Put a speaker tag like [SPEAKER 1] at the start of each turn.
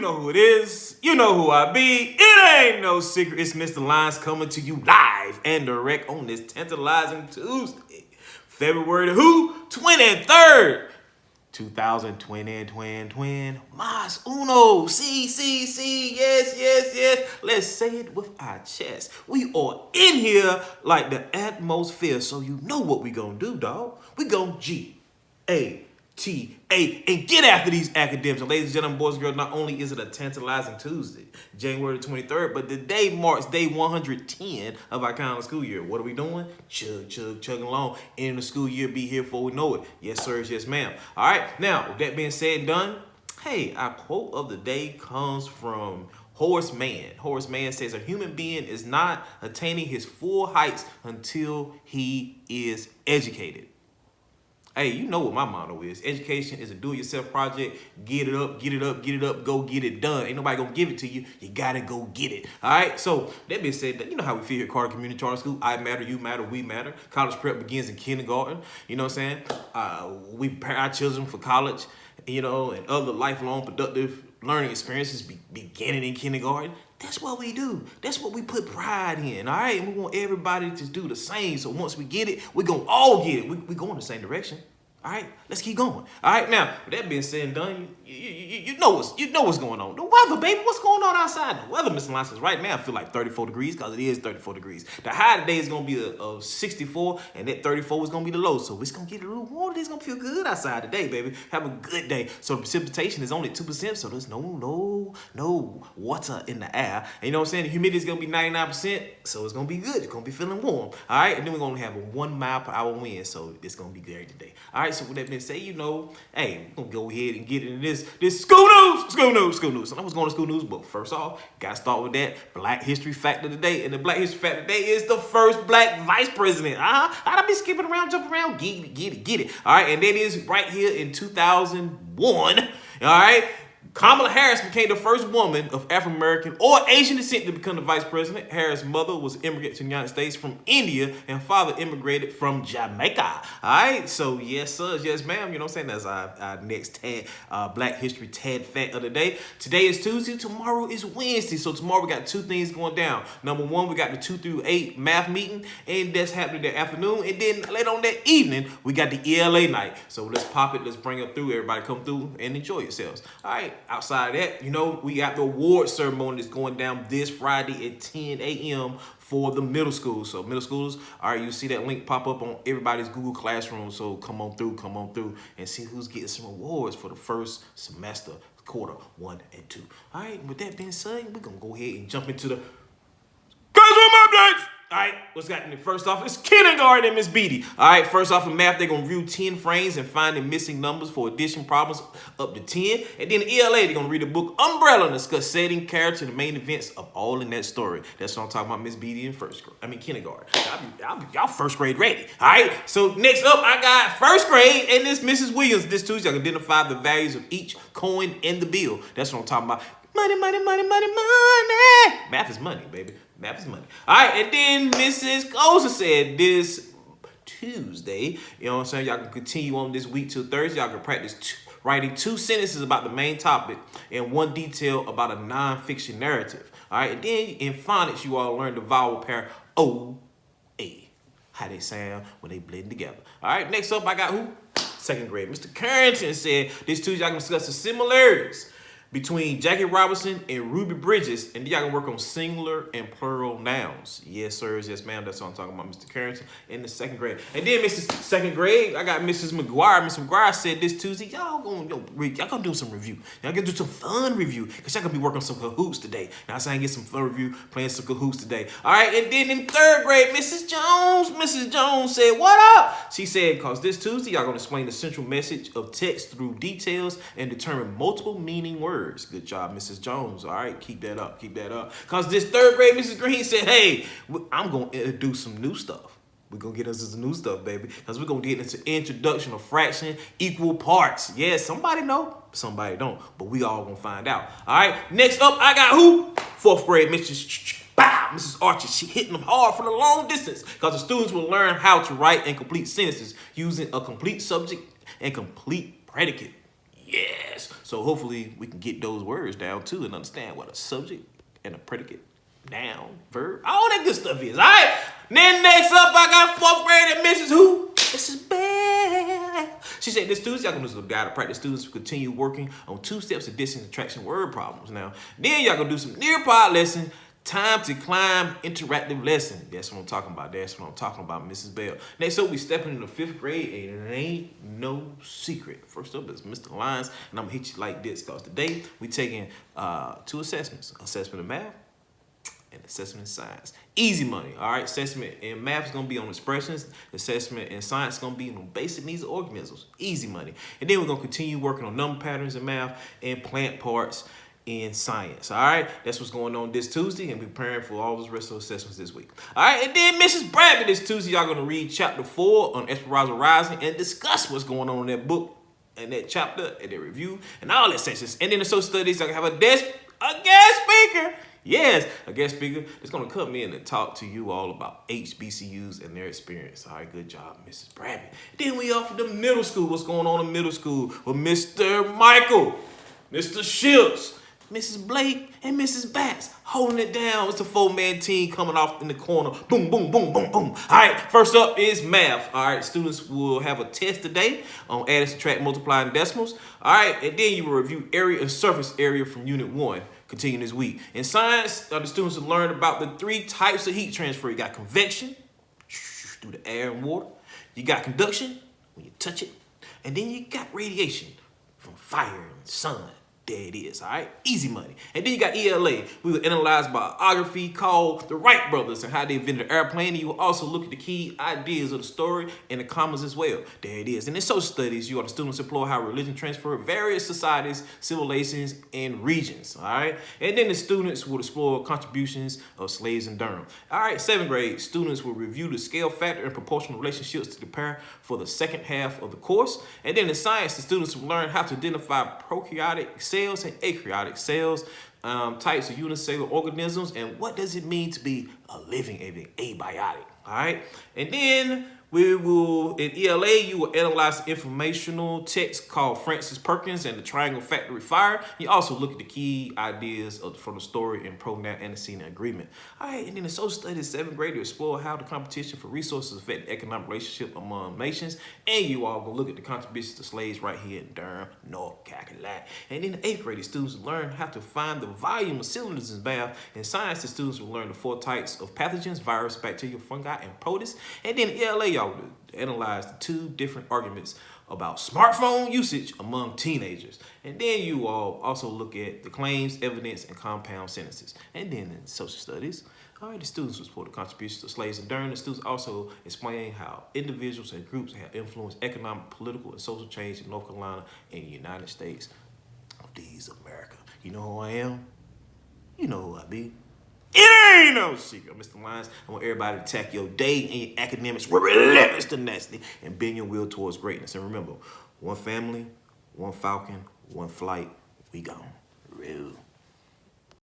[SPEAKER 1] You know who it is. You know who I be. It ain't no secret. It's Mr. Lines coming to you live and direct on this tantalizing Tuesday, February the who? 23rd. 2020. Mas uno. See. Yes. Let's say it with our chest. We are in here like the atmosphere. So you know what we gonna do, dog. We gonna G-A-T-A and get after these academics. And ladies and gentlemen, boys and girls, not only is it a tantalizing Tuesday, January the 23rd, but the day marks day 110 of our calendar school year. What are we doing? Chugging along. Ending the school year, be here before we know it. Yes, sir, yes, ma'am. All right, now, with that being said and done, hey, our quote of the day comes from Horace Mann. Horace Mann says, a human being is not attaining his full heights until he is educated. Hey, you know what my motto is. Education is a do-it-yourself project. Get it up, go get it done. Ain't nobody gonna give it to you. You gotta go get it. All right? So, that being said, you know how we feel here at Carter Community Charter School. I matter, you matter, we matter. College prep begins in kindergarten. You know what I'm saying? We prepare our children for college, you know, and other lifelong productive learning experiences beginning in kindergarten. That's what we do. That's what we put pride in, all right? And we want everybody to do the same. So once we get it, we're going to all get it. We go in the same direction, all right? Let's keep going, all right? Now, with that being said and done, you know what's going on. The weather, baby. What's going on outside? The weather, Mr. Lance, right now I feel like 34 degrees because it is 34 degrees. The high today is going to be a 64, and that 34 is going to be the low. So it's going to get a little warmer. It's going to feel good outside today, baby. Have a good day. So the precipitation is only 2%, so there's no water in the air. And you know what I'm saying? The humidity is going to be 99%, so it's going to be good. It's going to be feeling warm, all right? And then we're going to have a 1 mile per hour wind, so it's going to be great today. All right, so with that being said, you know, hey, we're going to go ahead and get into this school news. So I was going to school news, but first off, got to start with that Black History Fact of the day. And the Black History Fact of the day is the first Black vice president. I'd be skipping around, jumping around, get it. All right, and that is right here in 2001. All right. Kamala Harris became the first woman of African American or Asian descent to become the vice president. Harris' mother was immigrated to the United States from India, and father immigrated from Jamaica. All right, so yes, sir, yes, ma'am. You know what I'm saying? That's our next Black History Tad fact of the day. Today is Tuesday. Tomorrow is Wednesday. So tomorrow we got two things going down. Number one, we got the 2 through 8 math meeting, and that's happening that afternoon. And then later on that evening, we got the ELA night. So let's pop it. Let's bring it through. Everybody come through and enjoy yourselves. All right. Outside of that, you know, we got the award ceremony that's going down this Friday at 10 a.m. for the middle school. So middle schoolers, all right, you see that link pop up on everybody's Google Classroom. So come on through and see who's getting some awards for the first semester, quarter 1 and 2. All right, with that being said, we're going to go ahead and jump into the classroom updates. All right, what's happening? First off, it's kindergarten and Miss Beatty. All right, first off in math, they're going to review 10 frames and find the missing numbers for addition problems up to 10. And then the ELA, they're going to read the book Umbrella and discuss setting, character, and the main events of all in that story. That's what I'm talking about, Miss Beatty in kindergarten. Y'all first grade ready. All right, so next up, I got first grade and this Mrs. Williams. This Tuesday, I can identify the values of each coin in the bill. That's what I'm talking about. Money. Math is money, baby. Math is money. All right, and then Mrs. Kosa said this Tuesday, you know what I'm saying? Y'all can continue on this week till Thursday. Y'all can practice writing 2 sentences about the main topic and 1 detail about a non-fiction narrative. All right, and then in phonics, you all learn the vowel pair O-A, how they sound when they blend together. All right, next up, I got who? Second grade. Mr. Carrington said this Tuesday, y'all can discuss the similarities between Jackie Robinson and Ruby Bridges, and then y'all can work on singular and plural nouns. Yes, sir, yes, ma'am. That's what I'm talking about, Mr. Carrington, in the second grade. And then, second grade, I got Mrs. McGuire. Mrs. McGuire said this Tuesday, y'all gonna do some review. Y'all gonna do some fun review, because y'all gonna be working on some cahoots today. Now, I'm saying get some fun review, playing some cahoots today. All right, and then in third grade, Mrs. Jones said, what up? She said, because this Tuesday, y'all gonna explain the central message of text through details and determine multiple meaning words. Good job, Mrs. Jones. All right, keep that up. Because this third grade, Mrs. Green said, hey, I'm going to introduce some new stuff. We're going to get us some new stuff, baby. Because we're going to get into introduction of fraction equal parts. Yeah, somebody know, somebody don't. But we all going to find out. All right, next up, I got who? Fourth grade, Mrs. Archer. She hitting them hard for the long distance. Because the students will learn how to write and complete sentences using a complete subject and complete predicate. Yes. So hopefully we can get those words down too and understand what a subject and a predicate, noun, verb, all that good stuff is. All right. Then next up, I got 4th grade and Mrs. Who? Mrs. Bell. She said this Tuesday, y'all gonna do some guided practice. Students will continue working on 2 steps of distance attraction word problems. Now, then y'all gonna do some Nearpod lesson. Time to climb interactive lesson. That's what I'm talking about. That's what I'm talking about, Mrs. Bell. Next up, we stepping into 5th grade, and it ain't no secret. First up is Mr. Lyons, and I'm gonna hit you like this, because today we taking 2 assessments: assessment in math and assessment in science. Easy money, all right? Assessment in math is gonna be on expressions. Assessment in science is gonna be on basic needs of organisms. Easy money. And then we're gonna continue working on number patterns in math and plant parts in science. All right, that's what's going on this Tuesday, and we're preparing for all those rest of the assessments this week. All right, and then Mrs. Bradley this Tuesday, y'all gonna read chapter 4 on Esperanza Rising and discuss what's going on in that book and that chapter and that review and all that sections. And then the social studies, y'all gonna have a guest speaker. Yes, a guest speaker that's gonna come in and talk to you all about HBCUs and their experience. All right, good job, Mrs. Bradley. Then we offer the middle school. What's going on in middle school with Mr. Michael, Mr. Shields, Mrs. Blake, and Mrs. Batts holding it down. It's a 4-man team coming off in the corner. Boom, boom, boom, boom, boom. All right, first up is math. All right, students will have a test today on add, subtract, multiply, and decimals. All right, and then you will review area and surface area from Unit 1. Continuing this week. In science, the students will learn about the 3 types of heat transfer. You got convection, through the air and water. You got conduction, when you touch it. And then you got radiation, from fire and sun. There it is, all right? Easy money. And then you got ELA. We will analyze biography called The Wright Brothers and how they invented the airplane. And you will also look at the key ideas of the story and the commas as well. There it is. And in social studies, you are the students explore how religion transferred various societies, civilizations, and regions, all right? And then the students will explore contributions of slaves in Durham. All right, 7th grade, students will review the scale factor and proportional relationships to prepare for the second half of the course. And then in science, the students will learn how to identify prokaryotic cells and eukaryotic cells, types of unicellular organisms, and what does it mean to be a living abiotic, all right? And then we will, in ELA, you will analyze the informational text called Francis Perkins and the Triangle Factory Fire. You also look at the key ideas from the story and pronoun antecedent agreement. All right, and then in social studies, 7th grade, you explore how the competition for resources affect the economic relationship among nations. And you all gonna look at the contributions to slaves right here in Durham, North Carolina. And in the 8th grade, the students will learn how to find the volume of cylinders in math. In science, the students will learn the 4 types of pathogens: virus, bacteria, fungi, and protists. And then in ELA, y'all will analyze the 2 different arguments about smartphone usage among teenagers. And then you all also look at the claims, evidence, and compound sentences. And then in social studies, all right, the students will support the contributions of slaves in Durham. The students also explain how individuals and groups have influenced economic, political, and social change in North Carolina and the United States of these America. You know who I am? You know who I be. It ain't no secret, Mr. Lyons. I want everybody to attack your day and your academics with relentless tenacity and bend your will towards greatness. And remember, one family, one falcon, one flight, we gone. Real.